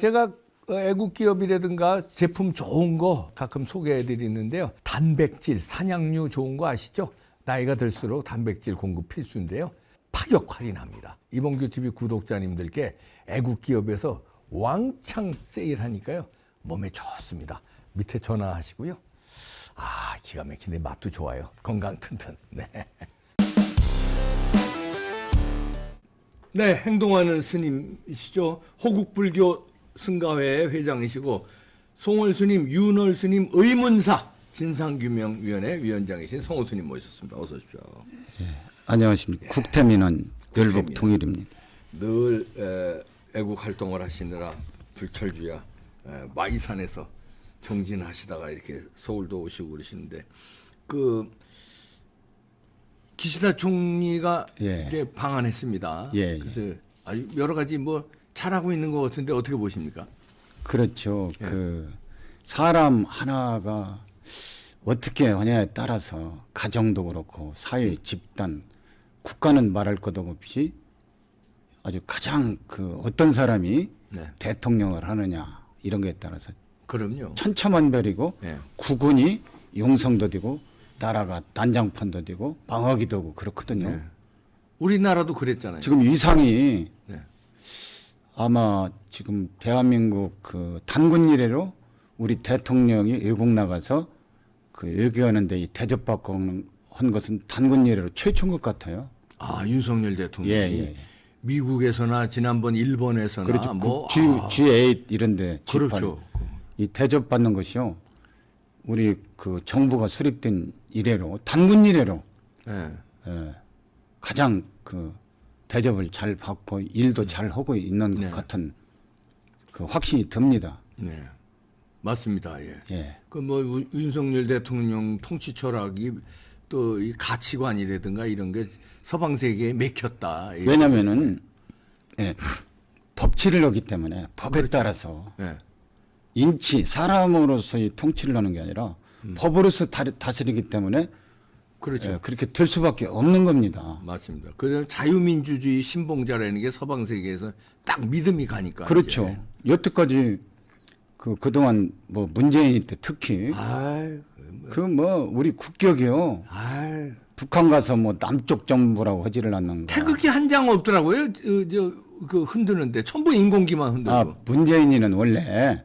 제가 애국 기업이라든가 제품 좋은 거 가끔 소개해 드리는데요. 단백질, 산양류 좋은 거 아시죠? 나이가 들수록 단백질 공급 필수인데요. 파격 할인합니다. 이봉규TV 구독자님들께 애국 기업에서 왕창 세일하니까요. 몸에 좋습니다. 밑에 전화하시고요. 아, 기가 막히네. 맛도 좋아요. 건강 튼튼. 네. 네, 행동하는 스님이시죠. 호국불교 승가회 회장이시고 송월 스님, 윤월 스님 의문사 진상규명위원회 위원장이신 송월 스님 모셨습니다. 어서 오십시오. 네, 안녕하십니까. 국태민원 열복 통일입니다. 늘 애국 활동을 하시느라 불철주야 마이산에서 정진하시다가 이렇게 서울도 오시고 그러시는데 그 기시다 총리가 이제 방한했습니다. 그래서 아주 여러 가지 뭐 잘하고 있는 것 같은데 어떻게 보십니까? 그렇죠. 그 사람 하나가 어떻게 하냐에 따라서 가정도 그렇고 사회, 집단, 국가는 말할 것도 없이 아주 가장 그 어떤 사람이 대통령을 하느냐 이런 거에 따라서 그럼요. 천차만별이고 국군이 용성도 되고 나라가 난장판도 되고 망하기도 하고 그렇거든요. 우리나라도 그랬잖아요. 지금 위상이 아마 지금 대한민국 그 단군 이래로 우리 대통령이 외국 나가서 그 외교하는데 이 대접받고 한 것은 단군 이래로 최초인 것 같아요. 아, 윤석열 대통령이 미국에서나 지난번 일본에서나 그렇죠. 뭐 G8 이런데 그렇죠. 이 대접받는 것이요. 우리 그 정부가 수립된 이래로 단군 이래로 가장 그 대접을 잘 받고 일도 잘 하고 있는 것 같은 그 확신이 듭니다. 네, 맞습니다. 그 뭐 윤석열 대통령 통치 철학이 또 이 가치관이라든가 이런 게 서방 세계에 맥혔다. 왜냐하면은 법치를 하기 때문에 법에 따라서 인치 사람으로서의 통치를 하는 게 아니라 법으로서 다스리기 때문에 그렇죠. 그렇게 될 수밖에 없는 겁니다. 맞습니다. 그래서 자유민주주의 신봉자라는 게 서방 세계에서 딱 믿음이 가니까. 그렇죠. 여태까지 그동안 뭐 문재인 때 특히 그 뭐 우리 국격이요. 북한 가서 뭐 남쪽 정부라고 하지를 않는 거. 태극기 한 장 없더라고요. 그 흔드는데 전부 인공기만 흔들고. 문재인이는 원래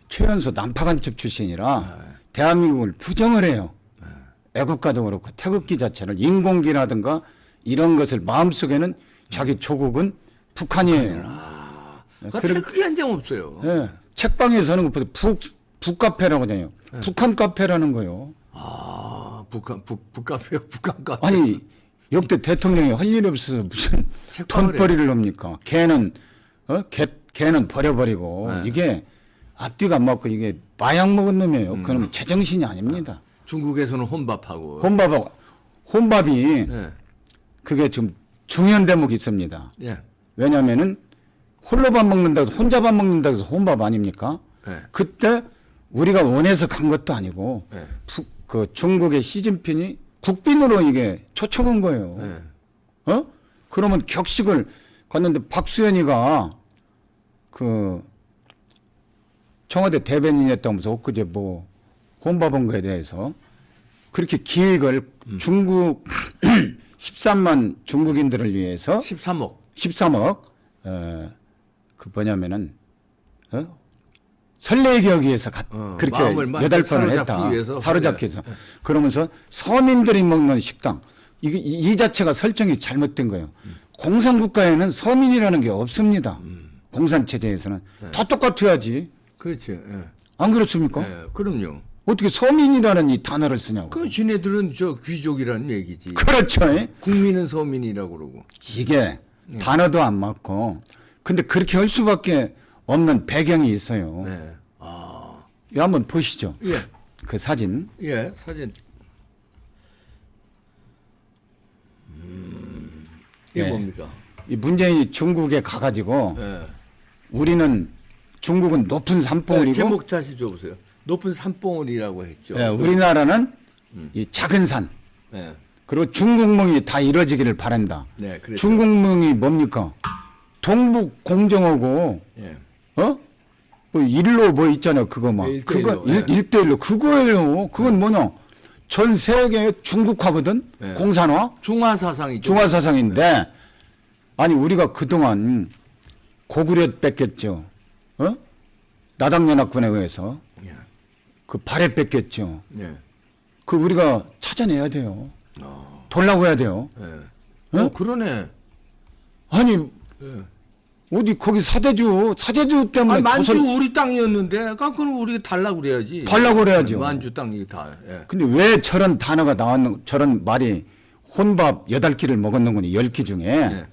최연소 남파간첩 출신이라 대한민국을 부정을 해요. 애국가도 그렇고 태극기 자체를 인공기라든가 이런 것을 마음속에는 자기 조국은 북한이에요. 태극기 한 장 없어요. 책방에서는 것보다 북카페라고 하잖아요. 북한 카페라는 거요. 북카페요? 북한 카페. 아니 역대 대통령이 할 일이 없어서 무슨 돈벌이를 합니까? 걔는 걔는 버려버리고 이게 앞뒤가 안 맞고 이게 마약 먹은 놈이에요. 그러면 제정신이 아닙니다. 중국에서는 혼밥하고. 혼밥이 그게 지금 중요한 대목이 있습니다. 왜냐하면은 홀로 밥 먹는다고 해서 혼자 밥 먹는다고 해서 혼밥 아닙니까? 그때 우리가 원해서 간 것도 아니고 그 중국의 시진핑이 국빈으로 이게 초청한 거예요. 그러면 격식을 갔는데 박수현이가 그 청와대 대변인이었다면서 엊그제 뭐 혼밥한 거에 대해서 그렇게 기획을 중국 13만 중국인들을 위해서 13억 그 뭐냐면은 설레게 하기 위해서 그렇게 8번을 했다. 사로잡기 위해서. 그러면서 서민들이 먹는 식당 이 자체가 설정이 잘못된 거예요. 공산국가에는 서민이라는 게 없습니다. 공산체제에서는 다 똑같아야지. 그렇죠. 안 그렇습니까? 그럼요. 어떻게 서민이라는 이 단어를 쓰냐고. 그 지네들은 저 귀족이라는 얘기지. 그렇죠. 국민은 서민이라고 그러고. 이게 단어도 안 맞고. 근데 그렇게 할 수밖에 없는 배경이 있어요. 이거 한번 보시죠. 그 사진. 사진. 이게 뭡니까? 이 문재인이 중국에 가가지고 우리는 중국은 높은 산봉우리고 제목 다시 줘보세요. 높은 산봉우리라고 했죠. 우리나라는 이 작은 산. 그리고 중국몽이 다 이루어지기를 바란다. 그렇죠. 중국몽이 뭡니까? 동북 공정하고 어? 뭐 일로 뭐 있잖아요. 그거 막 네, 그거 1대1로, 1대1로 그거예요. 그건 뭐냐? 전 세계 중국화거든. 네. 공산화, 중화 사상이죠. 중화 사상인데 아니 우리가 그동안 고구려 뺏겼죠. 어? 나당연합군에 의해서 예. 그 발해 뺏겼죠. 예. 그 우리가 찾아내야 돼요. 돌라고 해야 돼요. 예. 그러네. 아니 예. 어디 거기 사대주 때문에 아니, 만주 조선 우리 땅이었는데, 그럼 우리가 달라고 그래야지. 달라고 그래야죠. 만주 땅이 다. 예. 근데 왜 저런 단어가 나왔는 저런 말이 혼밥 8끼를 먹었는 거니 10끼 중에 예.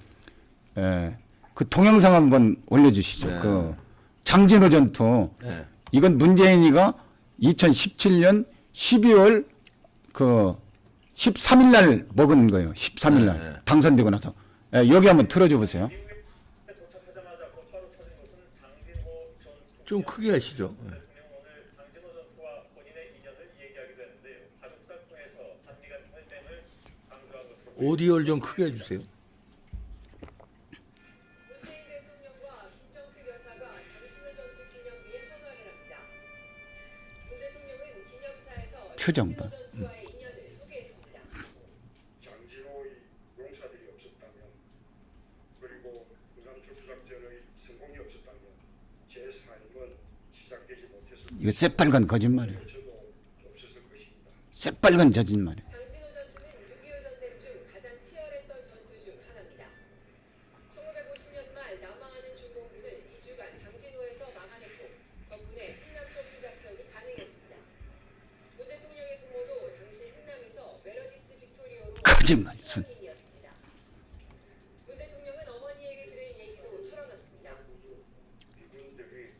예. 그 동영상 한번 올려주시죠. 네. 그 장진호 전투 예. 이건 문재인이가 2017년 12월 그 13일 날 먹은 거예요. 13일 날 네. 당선되고 나서 예, 여기 한번 틀어줘 보세요. 도착하자마자 곧바로 찾은 곳은 장진호 전 좀 크게 하시죠. 예. 대통령 오늘 장진호 전투와 본인의 인연을 얘기하기도 했는데요. 가족사 통해서 한미 간 혈맹을 강조한 것으로 오디오를 좀 크게 해주세요. 문재인 대통령과 김정숙 여사가 장진호 전투 기념비에 헌화를 합니다. 문 대통령은 기념사에서 표정 장진호 봐. 전투와의 인연을 소개했습니다. 장진호의 용사들이 없었다면 그리고 흥남초수작전의 성공이 없었다면 제 삶은 시작되지 못했을 이거 새빨간 거짓말이에요. 것도 없었을 것입니다. 새빨간 거짓말이에요. 장진호 전투는 6.25 전쟁 중 가장 치열했던 전투 중 하나입니다. 1950년 말 남하하는 중공군을 2주간 장진호에서 막아냈고 덕분에 흥남철수 작전이 가능했습니다. 문 대통령의 부모도 당시 흥남에서 메러디스 빅토리오로 거짓말, 순. 이었습니다. 문 대통령은 어머니에게 들은 얘기도 털어놨습니다. 미군들이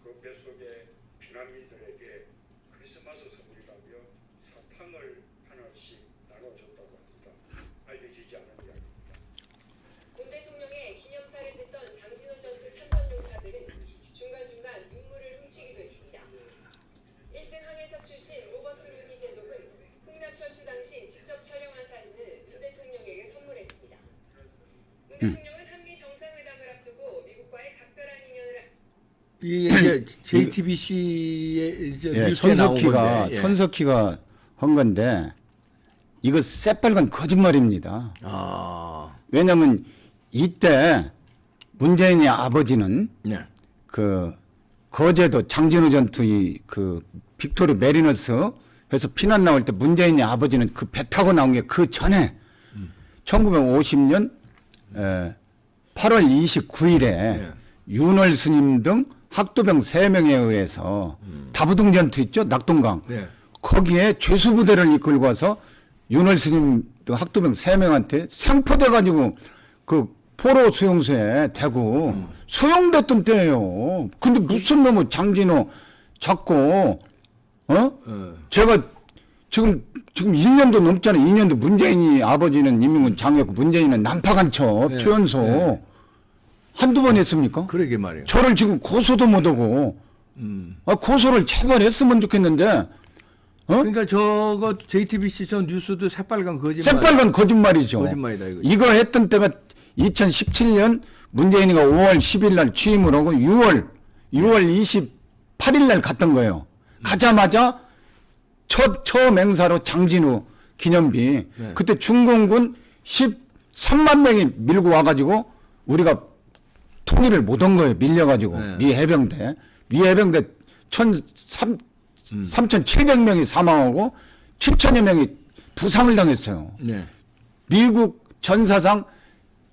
그 뱃속에 피난민들에게 크리스마스 선물이라며 사탕을 하나씩 나눠줬다고 합니다. 알려지지 않은 이야기입니다. 문 대통령의 기념사를 듣던 장진호 전투 참전 용사들은 중간중간 눈물을 훔치기도 했습니다. 1등 항해사 출신 로버트 루니 제독은 흥남 철수 당시 직접 촬영한 사진을 문 대통령에게 선물했습니다. 문 대통령은 한미 정상회담을 앞두고 미국과의 각별한 인연을 이게 이제 JTBC의 예, 뉴스에 나온 손석희가 건데. 예. 손석희가 한 건데 이거 새빨간 거짓말입니다. 아, 왜냐하면 이때 문재인의 아버지는 네. 그 거제도 장진호 전투 그 빅토리 메리너스 해서 피난 나올 때 문재인의 아버지는 그 배 타고 나온 게 그 전에 1950년 8월 29일에 윤월 스님 등 학도병 3명에 의해서 다부등 전투 있죠? 낙동강. 네. 거기에 죄수부대를 이끌고 와서 윤월 스님 등 학도병 3명한테 생포돼 가지고 그 포로 수용소에 대구 수용됐던 때예요. 근데 무슨 놈의 장진호 잡고 제가 지금 1년도 넘잖아요. 2년도 문재인이 아버지는 인민군 장이었고 문재인은 난파간첩 네. 최연소 네. 한두 번 했습니까? 그러게 말이에요. 저를 지금 고소도 못하고 고소를 제발 했으면 좋겠는데 그러니까 저거 JTBC 저 뉴스도 새빨간 거짓말. 새빨간 거짓말이죠. 거짓말이다, 이거. 이거 했던 때가 2017년 문재인이가 5월 10일 날 취임을 하고 6월 28일 날 갔던 거예요. 가자마자 처음 행사로 장진호 기념비. 네. 그때 중공군 13만 명이 밀고 와가지고 우리가 통일을 못 한 거예요. 밀려가지고. 네. 미 해병대 3,700명이 사망하고 7천여 명이 부상을 당했어요. 네. 미국 전사상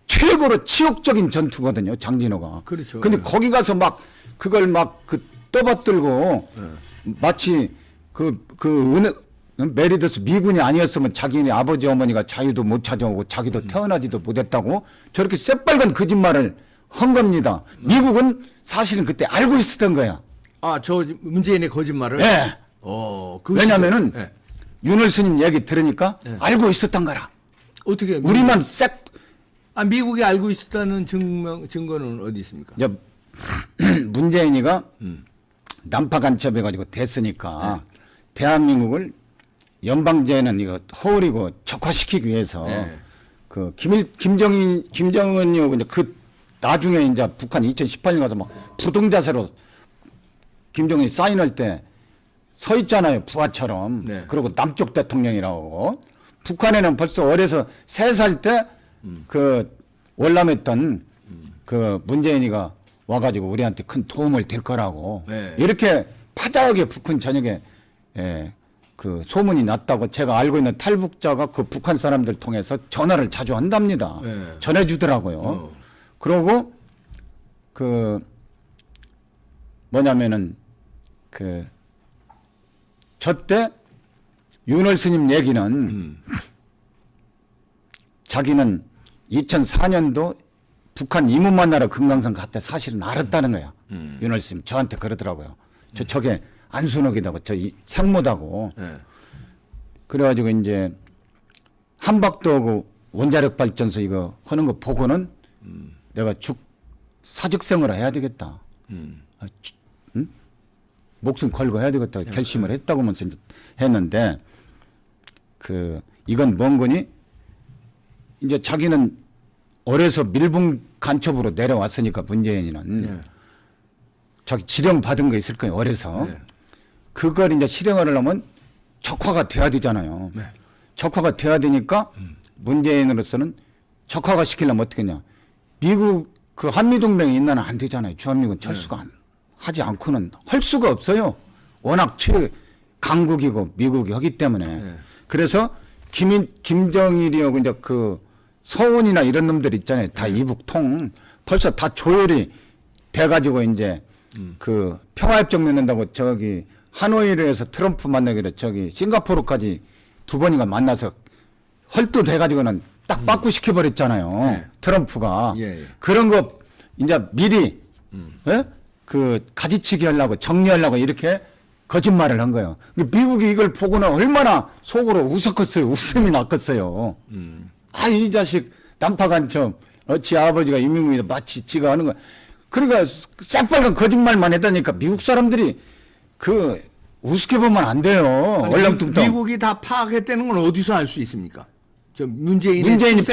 최고로 치욕적인 전투거든요. 장진호가. 그렇죠. 근데 네. 거기 가서 막 그걸 막 그 떠받들고 마치 메리더스 미군이 아니었으면 자기네 아버지 어머니가 자유도 못 찾아오고 자기도 태어나지도 못했다고 저렇게 새빨간 거짓말을 한 겁니다. 미국은 사실은 그때 알고 있었던 거야. 아, 저 문재인의 거짓말을. 예. 왜냐면은 네. 윤월 스님 얘기 들으니까 알고 있었던 거라. 어떻게 우리만 미국이 알고 있었다는 증거는 어디 있습니까? 이제 문재인이가 난파 간첩해가지고 됐으니까 대한민국을 연방제는 이거 허울이고 적화시키기 위해서 네. 그 김정은이 이제 그 나중에 이제 북한 2018년 가서 막 부동자세로 김정은이 사인할 때 서 있잖아요. 부하처럼. 네. 그리고 남쪽 대통령이라고. 북한에는 벌써 어려서 3살 때 그 월남했던 그 문재인이가 와가지고 우리한테 큰 도움을 될 거라고. 네. 이렇게 파다하게 북한 전역에 그 소문이 났다고 제가 알고 있는 탈북자가 그 북한 사람들 통해서 전화를 자주 한답니다. 네. 전해주더라고요. 그러고 그 뭐냐면은 그 저때 윤월 스님 얘기는 자기는 2004년도 북한 이문 만나러 금강산 갔다 사실은 알았다는 거야. 윤월 스님 저한테 그러더라고요. 저게 안순옥이다고 저 생모다고. 네. 그래가지고 이제 한박도 그 원자력 발전소 이거 하는 거 보고는 내가 사직생을 해야 되겠다. 응? 목숨 걸고 해야 되겠다 결심을 했다고면서 이제 했는데 그 이건 뭔 거니? 이제 자기는 어려서 밀봉 간첩으로 내려왔으니까 문재인이는 네. 자기 지령 받은 거 있을 거예요. 어려서 네. 그걸 이제 실행을 하려면 적화가 돼야 되잖아요. 네. 적화가 돼야 되니까 문재인으로서는 적화가 시키려면 어떻게 하냐. 미국 그 한미동맹이 있나는 안 되잖아요. 주한미군 철수가 하지 않고는 할 수가 없어요. 워낙 최강국이고 미국이 하기 때문에. 그래서 김정일이하고 이제 그 서훈이나 이런 놈들 있잖아요. 다 이북통 벌써 다 조율이 돼가지고 이제 그 평화협정 맺는다고 저기 하노이를 해서 트럼프 만나기로 저기 싱가포르까지 2번인가 만나서 헐뜯해가지고는 딱 빠꾸시켜버렸잖아요. 네. 트럼프가. 예, 예. 그런 거 이제 미리 예? 그 가지치기 하려고 정리하려고 이렇게 거짓말을 한 거예요. 미국이 이걸 보고는 얼마나 속으로 웃었겠어요. 웃음이 났겠어요. 아, 이 자식 난파간첩 지 아버지가 이민국이다 마치 지가 하는 거. 그러니까 새빨간 거짓말만 했다니까 미국 사람들이 그 우습게 보면 안 돼요. 얼렁뚱땅. 미국이 다 파악했다는 건 어디서 알 수 있습니까? 저 문재인이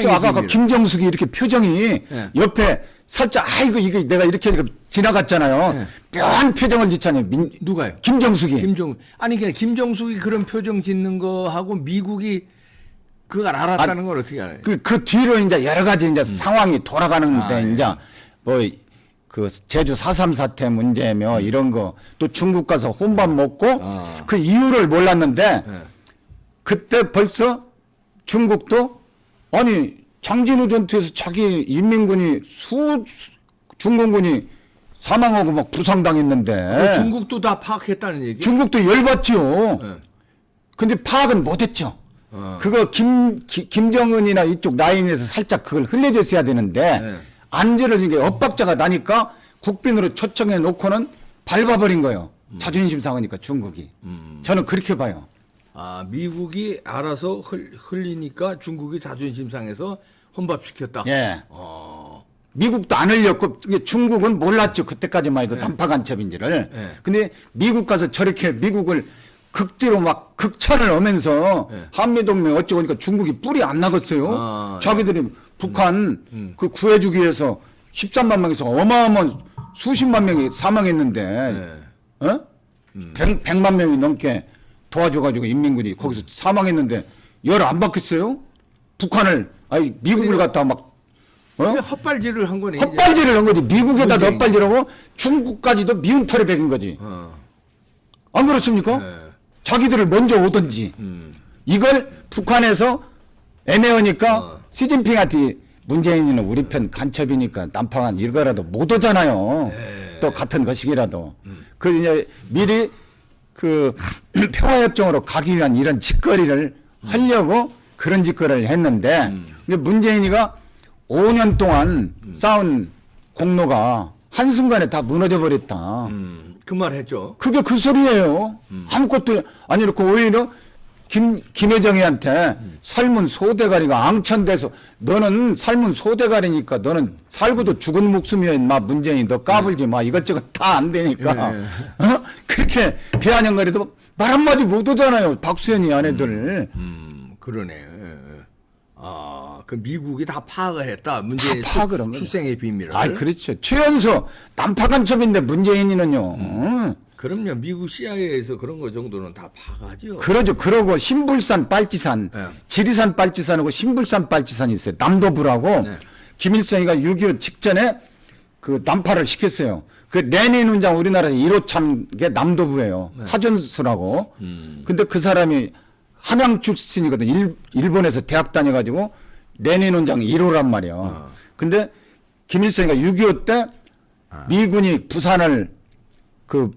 아까 김정숙이 이렇게 표정이 네. 옆에 살짝 아이고 이거 내가 이렇게 하니까 지나갔잖아요. 네. 묘한 표정을 짓잖아요. 누가요? 김정숙이. 아니 그냥 김정숙이 그런 표정 짓는 거 하고 미국이 그걸 알았다는 걸 어떻게 알아요? 그 뒤로 이제 여러 가지 이제 상황이 돌아가는데 이제 뭐 그 제주 4.3 사태 문제며 이런 거 또 중국 가서 혼밥 먹고 그 이유를 몰랐는데 그때 벌써 중국도 아니 장진우 전투에서 자기 인민군이 중공군이 사망하고 막 부상당했는데 중국도 다 파악했다는 얘기? 중국도 열받죠. 네. 근데 파악은 못했죠. 그거 김정은이나 이쪽 라인에서 살짝 그걸 흘려줬어야 되는데 네. 안 들어진 게 엇박자가 나니까 국빈으로 초청해 놓고는 밟아버린 거예요. 자존심 상하니까 중국이. 저는 그렇게 봐요. 아, 미국이 알아서 흘리니까 중국이 자존심 상해서 혼밥시켰다. 예. 미국도 안 흘렸고 이게 중국은 몰랐죠. 그때까지만 해도 난파간첩인지를. 네. 근데 미국 가서 저렇게 미국을 극대로 막 극찬을 하면서 한미동맹 어쩌고 하니까 중국이 뿔이 안 나겠어요. 자기들이 북한 그 구해주기 위해서 13만 명에서 어마어마한 수십만 명이 사망했는데 어? 100만 명이 넘게 도와줘가지고 인민군이 거기서 사망했는데 열 안 받겠어요? 북한을 아니 미국을 갖다 막 그게 헛발질을 한 거네. 헛발질을 한 거지. 미국에다 문재인. 헛발질하고 중국까지도 미운 털에 베긴 거지. 안 그렇습니까? 네. 자기들을 먼저 오든지. 이걸 북한에서 애매하니까 시진핑한테 문재인이는 우리 편 간첩이니까 난파한 일거라도 못 오잖아요. 또 같은 것이라도. 그 이제 미리 그 평화협정으로 가기 위한 이런 짓거리를 하려고 그런 짓거리를 했는데 근데 문재인이가 5년 동안 쌓은 공로가 한순간에 다 무너져 버렸다. 그 말 했죠. 그게 그 소리예요. 아무것도 안 이렇고 오히려 김여정이한테 삶은 소대가리가 앙천돼서 너는 삶은 소대가리니까 너는 살고도 죽은 목숨이야 임마 문재인 너 까불지 마 이것저것 다 안 되니까 어? 그렇게 비아냥거리도 말 한마디 못 하잖아요. 박수현이 아내들. 그러네. 아, 그 미국이 다 파악을 했다. 문재인 다 파악을 한 거죠. 출생의 비밀을. 아, 그렇죠. 최연소 난파간첩인데 문재인이는요. 그럼요. 미국 CIA에서 그런 거 정도는 다 파악하죠. 그러죠. 그러고 신불산, 빨치산, 네. 지리산, 빨치산하고 신불산, 빨치산이 있어요. 남도부라고 네. 김일성이가 6.25 직전에 그 난파를 시켰어요. 그 레닌 훈장 우리나라에서 1호 참게 남도부예요. 네. 하전수라고. 근데 그 사람이 함양 출신이거든. 일본에서 대학 다녀가지고 레닌 훈장 1호란 말이야. 근데 김일성이가 6.25 때 미군이 부산을 그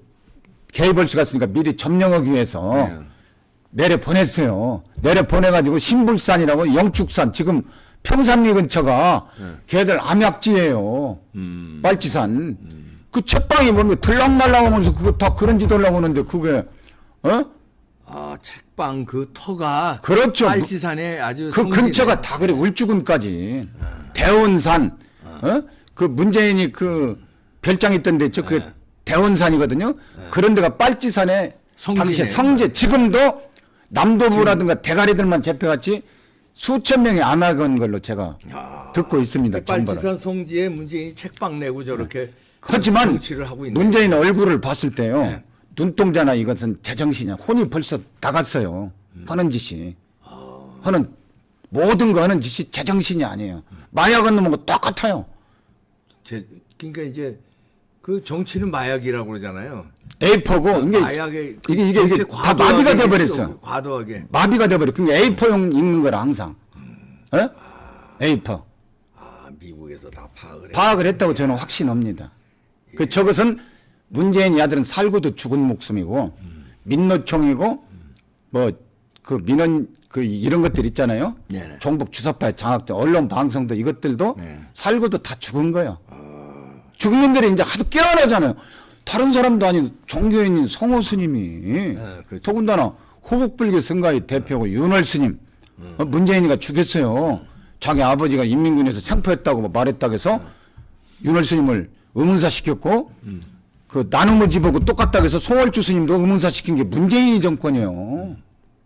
개입할 수가 있으니까 미리 점령하기 위해서 네. 내려 보냈어요. 내려 보내가지고 신불산이라고 영축산 지금 평산리 근처가 걔들 암약지예요. 빨치산. 그 책방이 뭐 들락날락하면서 그거 다 그런 짓 하려고 하는데 그게 아, 책방 그 터가 그렇죠. 빨치산에 아주 그 성지네. 근처가 다 그래 울주군까지 대원산 그 문재인이 그 별장 있던 데 있죠. 그 대원산이거든요. 그런 데가 빨치산에 성지네. 당시에 성지 지금도 남도부라든가 대가리들만 잡혀갔지 수천 명이 암약한 걸로 제가 듣고 있습니다. 정보를. 빨치산 성지에 문재인이 책방 내고 저렇게 하지만 정치를 하고 있는. 문재인 얼굴을 봤을 때요. 네. 눈동자나 이것은 제정신이야. 혼이 벌써 나갔어요. 하는 짓이. 하는 모든 거 하는 짓이 제정신이 아니에요. 마약은 놈하고 똑같아요. 그러니까 이제 그 정치는 마약이라고 그러잖아요. A4고 이게 마약의 이게 정치 다 마비가 과도하게 돼버렸어. 과도하게. 마비가 돼버려. 그러니까 A4용 읽는 거라 항상. A4. 아, 미국에서 다 파악을 해. 파악을 했다고 저는 확신합니다. 그 저것은 문재인 아들은 살고도 죽은 목숨이고 민노총이고 뭐 그 민원 그 이런 것들 있잖아요. 네네. 종북 주사파의 장학자 언론 방송도 이것들도 네. 살고도 다 죽은 거예요. 죽는 들이 이제 하도 깨어나잖아요. 다른 사람도 아닌 종교인인 성호 스님이 그렇죠. 더군다나 호국불교 성가의 대표고 윤월 스님 문재인이가 죽였어요. 자기 아버지가 인민군에서 생포했다고 말했다고 해서 윤월 스님을 의문사 시켰고 그 나눔의 집하고 똑같다고 해서 송월주 스님도 의문사 시킨 게 문재인 정권이에요.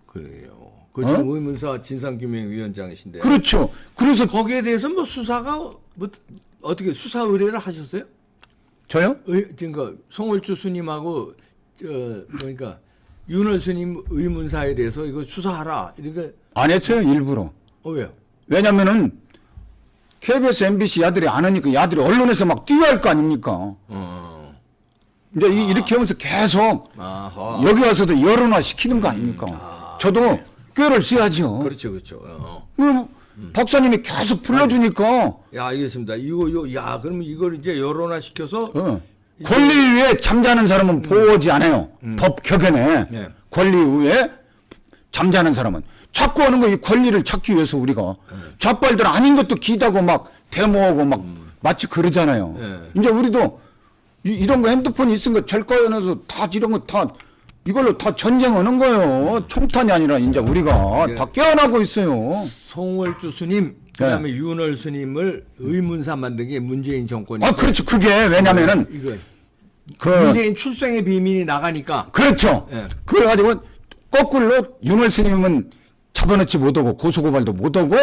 그래요. 그 지금 의문사 진상규명위원장이신데. 그렇죠. 그래서 거기에 대해서 뭐 수사가 뭐 어떻게 수사 의뢰를 하셨어요? 저요? 지금 그 송월주 스님하고 저 그러니까 윤월 스님 의문사에 대해서 이거 수사하라. 이러니까 안 했어요. 일부러. 왜요? 왜냐면은 KBS, MBC 야들이 안 하니까 야들이 언론에서 막 뛰어야 할 거 아닙니까? 이제 이렇게 하면서 계속 아하. 여기 와서도 여론화 시키는 거 아닙니까? 저도 꾀를 써야죠. 그렇죠, 그렇죠. 박사님이 계속 불러주니까 야, 알겠습니다. 야, 그러면 이걸 이제 여론화 시켜서 권리 위에 잠자는 사람은 보호하지 않아요. 법 격연에 네. 권리 위에 잠자는 사람은 자꾸 하는 거 이 권리를 찾기 위해서 우리가 좌빨들 아닌 것도 기다고 막 데모하고 막 마치 그러잖아요. 네. 이제 우리도 이런 거 핸드폰이 있은 거 절거에도 다 이런 거 다 이걸로 다 전쟁하는 거예요. 총탄이 아니라 이제 우리가 다 깨어나고 있어요. 송월주 스님 그다음에 윤월 스님을 의문사 만든 게 문재인 정권이. 아 그렇죠. 그게 왜냐면은 이거 그 문재인 출생의 비밀이 나가니까. 그렇죠. 예. 그래가지고 거꾸로 윤월 스님은 잡아놓지 못하고 고소고발도 못하고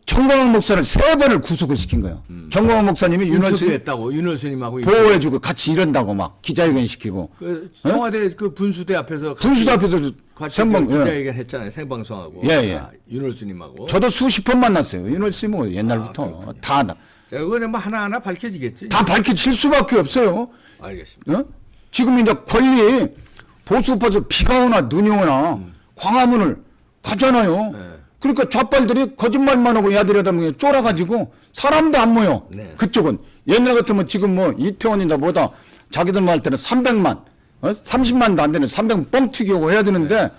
정광훈 목사를 3번을 구속을 시킨 거예요. 정광훈 목사님이 윤월 스님 인터뷰했다고 윤월 스님하고 보호해주고 같이 이런다고 막 기자회견 시키고 그 청와대 그 분수대 앞에서 분수대 앞에도 같이 생방 기자회견 했잖아요. 생방송하고. 예, 예. 윤월 스님하고. 저도 수십 번 만났어요. 윤월 스님은 옛날부터 다 자, 이거는 뭐 하나하나 밝혀지겠지. 다 밝혀질 수밖에 없어요. 알겠습니다. 지금 이제 권리 보수파에서 비가 오나 눈이 오나 광화문을 가잖아요. 네. 그러니까 좌빨들이 거짓말만 하고 야들야들 그냥 쫄아가지고 사람도 안 모여. 네. 그쪽은 옛날 같으면 지금 뭐 이태원이나 뭐다 자기들 말 때는 300만 30만도 안 되는 300만 뻥튀기 오고 해야 되는데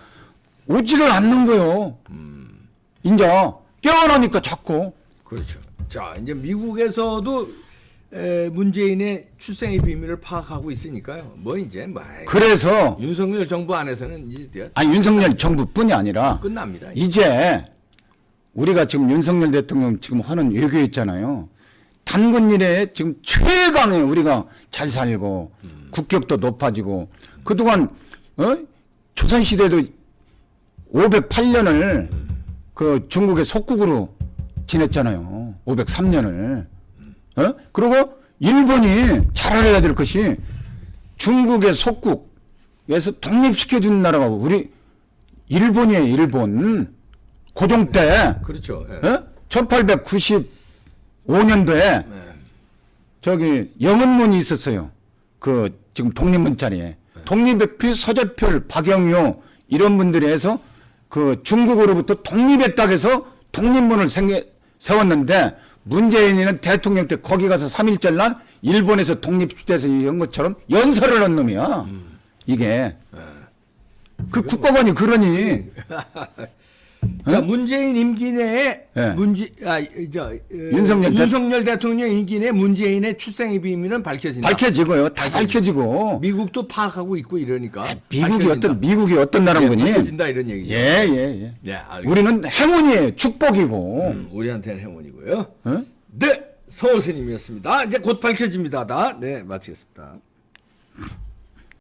오지를 않는 거예요. 이제 깨어나니까 자꾸. 그렇죠. 자, 이제 미국에서도 문재인의 출생의 비밀을 파악하고 있으니까요. 뭐 이제 뭐 그래서 윤석열 정부 안에서는 이제 윤석열 정부뿐이 아니라 끝납니다. 이제 우리가 지금 윤석열 대통령 지금 하는 외교 있잖아요. 단군 일에 지금 최강의 우리가 잘 살고 국격도 높아지고 그동안 조선시대도 508년을 그 중국의 속국으로 지냈잖아요. 503년을. 그리고 일본이 잘 알아야 될 것이 중국의 속국에서 독립시켜준 나라가 우리 일본이에요. 일본. 고종 때 그렇죠. 예. 1895년도에 저기 영은문이 있었어요. 그 지금 독립문 자리에 독립의 서재필, 박영효 이런 분들이 해서 그 중국으로부터 독립했다고 해서 독립문을 세웠는데 문재인이는 대통령 때 거기 가서 3.1절 날 일본에서 독립돼서 이런 것처럼 연설을 한 놈이야. 이게 그 국가관이 그러니 자, 문재인 임기 내에 네. 윤석열 대통령 임기 내에 문재인의 출생의 비밀은 밝혀진다. 밝혀지고요. 다 밝혀지고. 미국도 파악하고 있고 이러니까. 미국이 어떤 나라인 거니? 밝혀진다 이런 얘기죠. 예. 네, 알겠습니다. 우리는 행운이에요. 축복이고. 우리한테는 행운이고요. 어? 네, 서울스님이었습니다. 이제 곧 밝혀집니다. 네, 마치겠습니다.